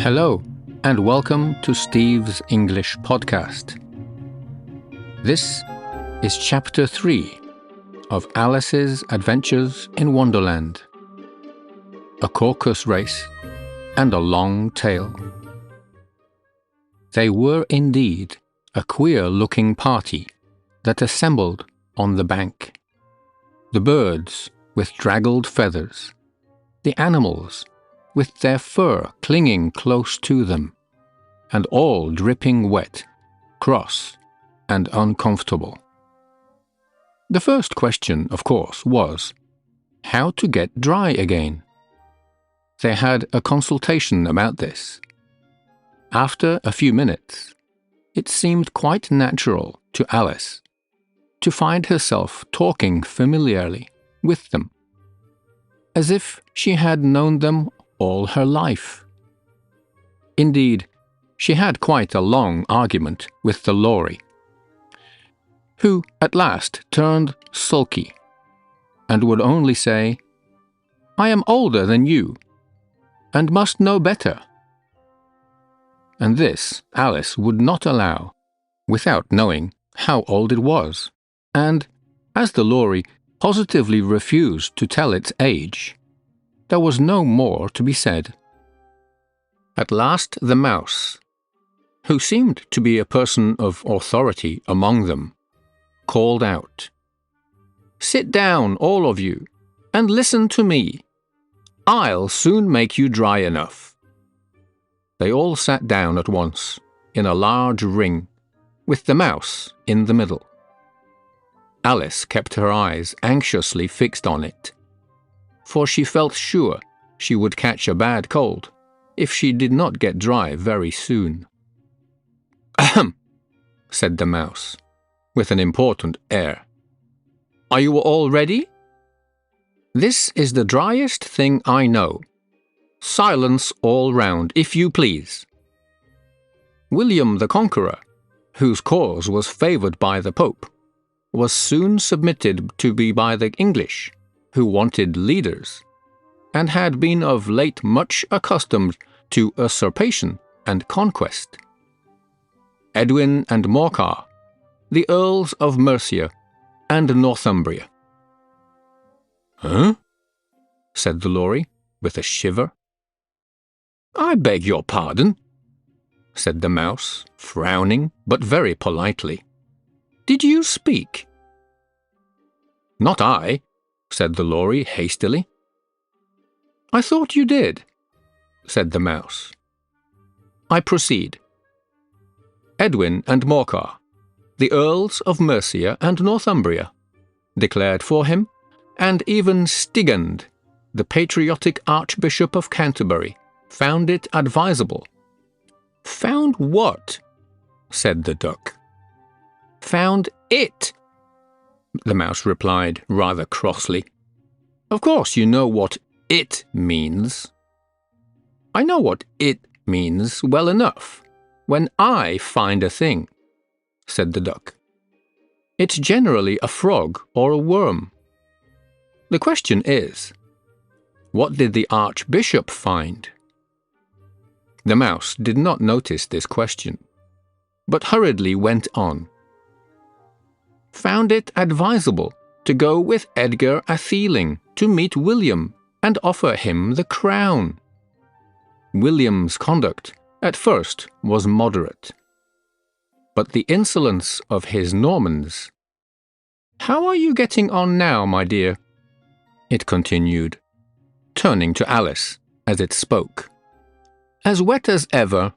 Hello, and welcome to Steve's English Podcast. This is Chapter 3 of Alice's Adventures in Wonderland. A Caucus-Race and a Long Tail. They were indeed a queer-looking party that assembled on the bank. The birds with draggled feathers, the animals with their fur clinging close to them, and all dripping wet, cross, and uncomfortable. The first question, of course, was how to get dry again. They had a consultation about this. After a few minutes, it seemed quite natural to Alice to find herself talking familiarly with them, as if she had known them all her life. Indeed, she had quite a long argument with the Lory, who at last turned sulky and would only say, "I am older than you, and must know better." And this Alice would not allow, without knowing how old it was, and, as the Lory positively refused to tell its age, there was no more to be said. At last the mouse, who seemed to be a person of authority among them, called out, "Sit down, all of you, and listen to me. I'll soon make you dry enough." They all sat down at once, in a large ring, with the mouse in the middle. Alice kept her eyes anxiously fixed on it, for she felt sure she would catch a bad cold if she did not get dry very soon. "Ahem," said the mouse, with an important air. "Are you all ready? This is the driest thing I know. Silence all round, if you please." William the Conqueror, whose cause was favoured by the Pope, was soon submitted to by the English, who wanted leaders, and had been of late much accustomed to usurpation and conquest. Edwin and Morcar, the Earls of Mercia and Northumbria. "Huh?" said the Lory, with a shiver. "I beg your pardon," said the mouse, frowning, but very politely. "Did you speak?" "Not I," said the Lory hastily. "I thought you did," said the mouse. "I proceed. Edwin and Morcar, the Earls of Mercia and Northumbria, declared for him, and even Stigand, the patriotic Archbishop of Canterbury, found it advisable." "Found what?" said the duck. "Found it," the mouse replied rather crossly. "Of course you know what it means." "I know what it means well enough, when I find a thing," said the duck. "It's generally a frog or a worm. The question is, what did the Archbishop find?" The mouse did not notice this question, but hurriedly went on. "Found it advisable to go with Edgar Atheling to meet William and offer him the crown. William's conduct at first was moderate, but the insolence of his Normans— How are you getting on now, my dear?" it continued, turning to Alice as it spoke. "As wet as ever,"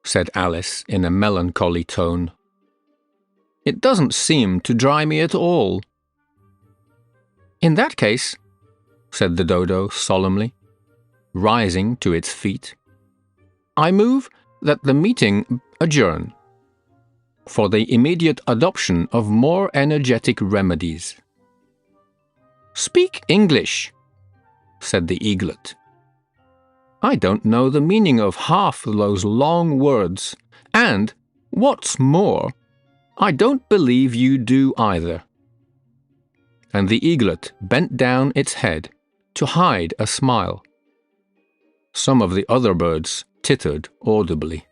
said Alice in a melancholy tone. "It doesn't seem to dry me at all." "In that case," said the dodo solemnly, rising to its feet, "I move that the meeting adjourn, for the immediate adoption of more energetic remedies." "Speak English," said the eaglet. "I don't know the meaning of half those long words, and, what's more, I don't believe you do either." And the eaglet bent down its head to hide a smile. Some of the other birds tittered audibly.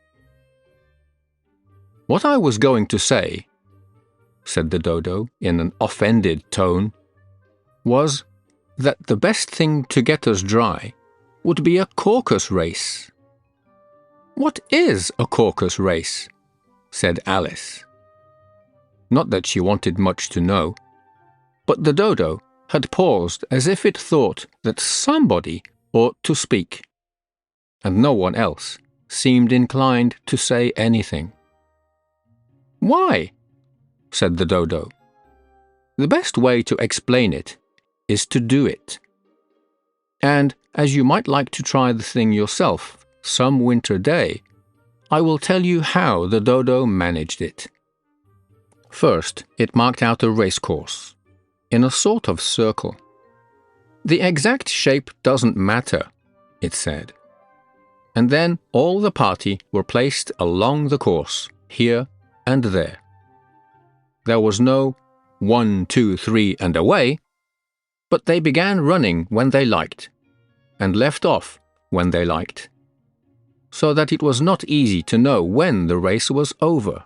"What I was going to say," said the dodo in an offended tone, "was that the best thing to get us dry would be a Caucus-Race." "What is a Caucus-Race?" said Alice. Not that she wanted much to know, but the dodo had paused as if it thought that somebody ought to speak, and no one else seemed inclined to say anything. "Why?" said the dodo. "The best way to explain it is to do it. And as you might like to try the thing yourself some winter day, I will tell you how the dodo managed it." First, it marked out a racecourse, in a sort of circle. "The exact shape doesn't matter," it said. And then all the party were placed along the course, here and there. There was no 1, 2, 3 and away, but they began running when they liked, and left off when they liked, so that it was not easy to know when the race was over.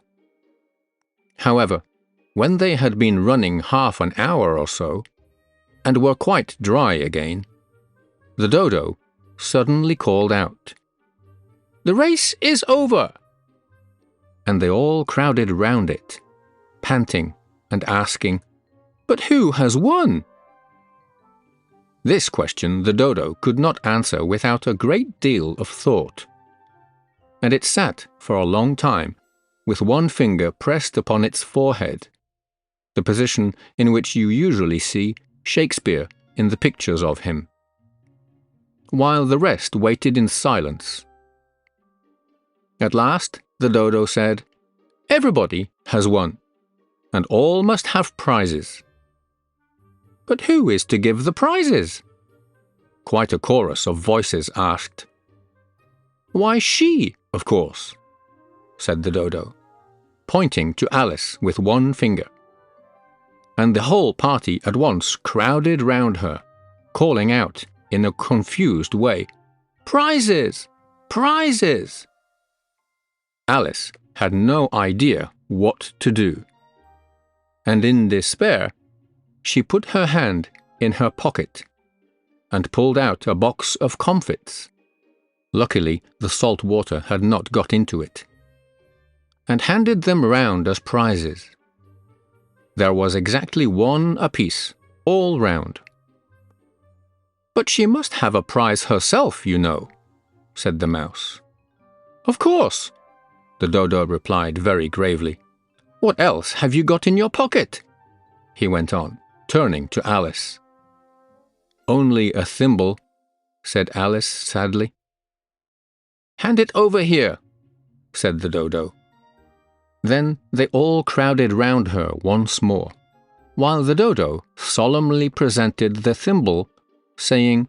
However, when they had been running half an hour or so, and were quite dry again, the dodo suddenly called out, "The race is over!" And they all crowded round it, panting and asking, "But who has won?" This question the dodo could not answer without a great deal of thought, and it sat for a long time with one finger pressed upon its forehead, the position in which you usually see Shakespeare in the pictures of him, while the rest waited in silence. At last the dodo said, "Everybody has won, and all must have prizes." "But who is to give the prizes?" quite a chorus of voices asked. "Why, she, of course," said the dodo, pointing to Alice with one finger. And the whole party at once crowded round her, calling out in a confused way, "Prizes! Prizes!" Alice had no idea what to do, and in despair she put her hand in her pocket and pulled out a box of comfits. Luckily, the salt water had not got into it, and handed them round as prizes. There was exactly one apiece, all round. "But she must have a prize herself, you know," said the mouse. "Of course," the dodo replied very gravely. "What else have you got in your pocket?" he went on, turning to Alice. "Only a thimble," said Alice sadly. "Hand it over here," said the dodo. Then they all crowded round her once more, while the dodo solemnly presented the thimble, saying,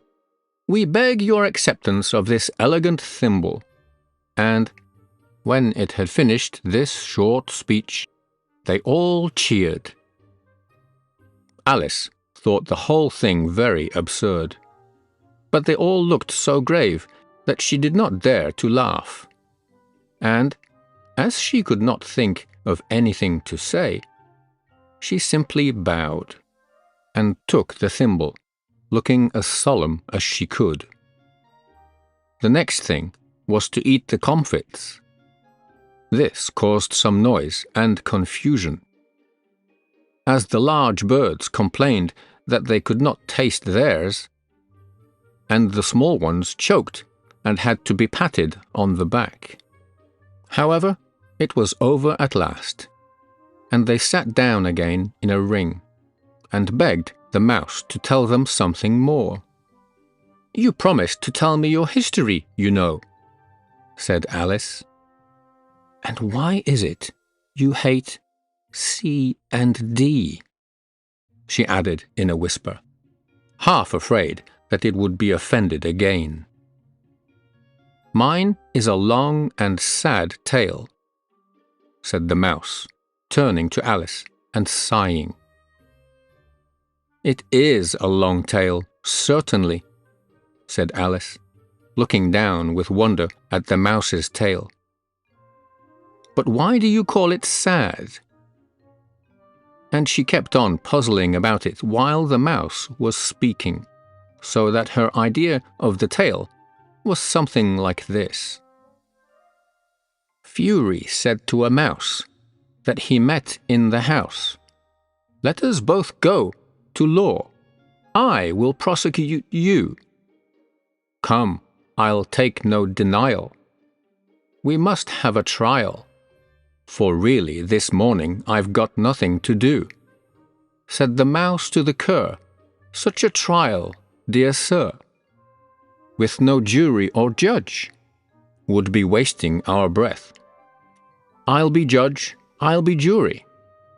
"We beg your acceptance of this elegant thimble," and, when it had finished this short speech, they all cheered. Alice thought the whole thing very absurd, but they all looked so grave that she did not dare to laugh. And, as she could not think of anything to say, she simply bowed and took the thimble, looking as solemn as she could. The next thing was to eat the comfits. This caused some noise and confusion, as the large birds complained that they could not taste theirs, and the small ones choked and had to be patted on the back. However, it was over at last, and they sat down again in a ring, and begged the mouse to tell them something more. "You promised to tell me your history, you know," said Alice. "And why is it you hate C and D?" she added in a whisper, half afraid that it would be offended again. "Mine is a long and sad tale," said the mouse, turning to Alice and sighing. "It is a long tale, certainly," said Alice, looking down with wonder at the mouse's tail. "But why do you call it sad?" And she kept on puzzling about it while the mouse was speaking, so that her idea of the tale was something like this. Fury said to a mouse that he met in the house, "Let us both go to law. I will prosecute you. Come, I'll take no denial. We must have a trial, for really this morning I've got nothing to do." Said the mouse to the cur, "Such a trial, dear sir, with no jury or judge, would be wasting our breath." "I'll be judge, I'll be jury,"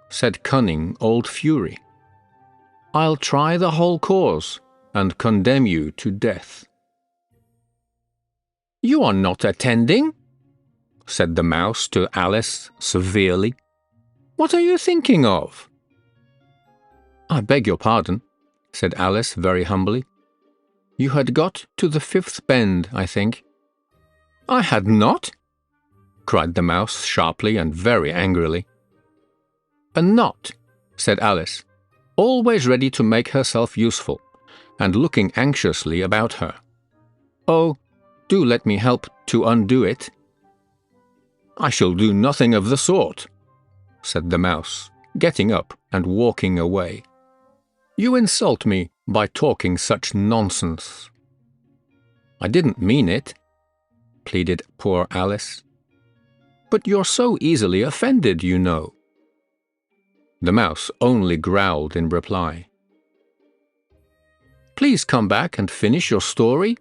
said cunning old Fury. "I'll try the whole cause and condemn you to death." "You are not attending," said the mouse to Alice severely. "What are you thinking of?" "I beg your pardon," said Alice very humbly. "You had got to the fifth bend, I think." "I had not," cried the mouse sharply and very angrily. "A knot," said Alice, always ready to make herself useful, and looking anxiously about her. "Oh, do let me help to undo it." "I shall do nothing of the sort," said the mouse, getting up and walking away. "You insult me by talking such nonsense." "I didn't mean it," pleaded poor Alice. "But you're so easily offended, you know." The mouse only growled in reply. "Please come back and finish your story,"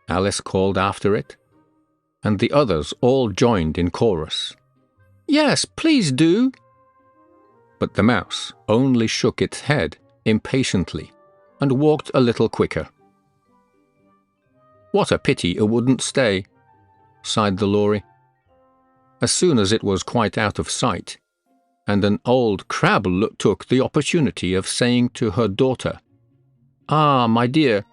Alice called after it, and the others all joined in chorus. "Yes, please do." But the mouse only shook its head impatiently and walked a little quicker. "What a pity it wouldn't stay," sighed the Lory. As soon as it was quite out of sight, and an old crab took the opportunity of saying to her daughter, "Ah, my dear,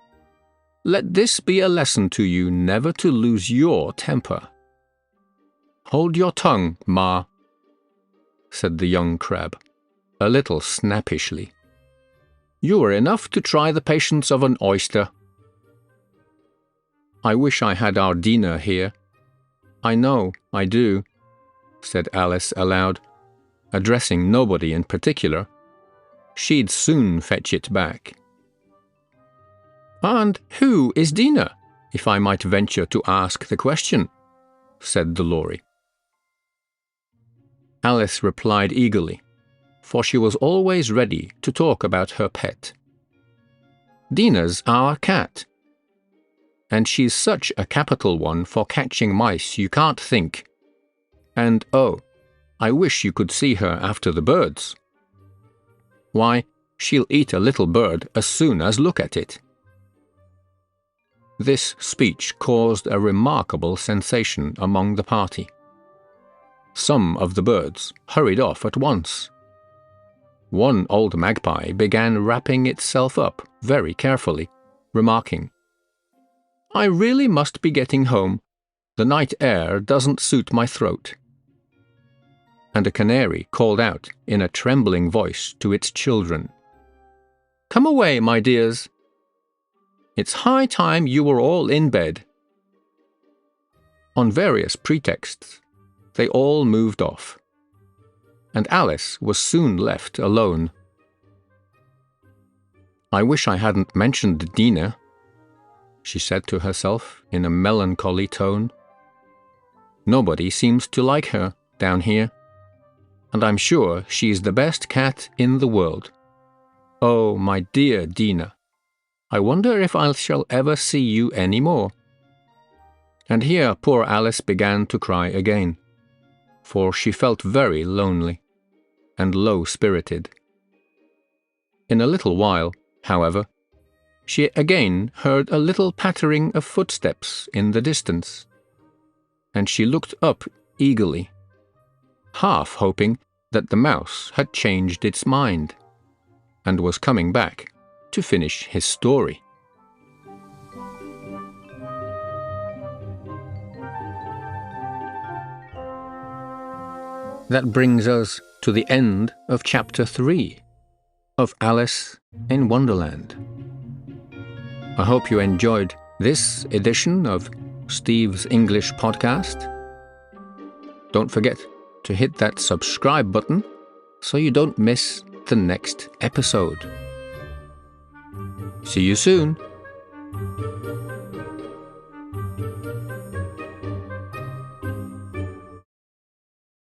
let this be a lesson to you never to lose your temper." "Hold your tongue, Ma," said the young crab, a little snappishly. "You are enough to try the patience of an oyster." "I wish I had our dinner here. I know, I do," said Alice aloud, addressing nobody in particular. She'd soon fetch it back. "And who is Dina, if I might venture to ask the question?" said the Lory. Alice replied eagerly, for she was always ready to talk about her pet. "Dina's our cat, and she's such a capital one for catching mice you can't think. And oh, I wish you could see her after the birds. Why, she'll eat a little bird as soon as look at it." This speech caused a remarkable sensation among the party. Some of the birds hurried off at once. One old magpie began wrapping itself up very carefully, remarking, "I really must be getting home. The night air doesn't suit my throat." And a canary called out in a trembling voice to its children, "Come away, my dears. It's high time you were all in bed." On various pretexts, they all moved off, and Alice was soon left alone. "I wish I hadn't mentioned Dina," she said to herself in a melancholy tone. "Nobody seems to like her down here, and I'm sure she's the best cat in the world. Oh, my dear Dina, I wonder if I shall ever see you any more." And here poor Alice began to cry again, for she felt very lonely and low-spirited. In a little while, however, she again heard a little pattering of footsteps in the distance, and she looked up eagerly, half hoping that the mouse had changed its mind and was coming back to finish his story. That brings us to the end of Chapter 3 of Alice in Wonderland. I hope you enjoyed this edition of Steve's English Podcast. Don't forget to hit that subscribe button so you don't miss the next episode. See you soon.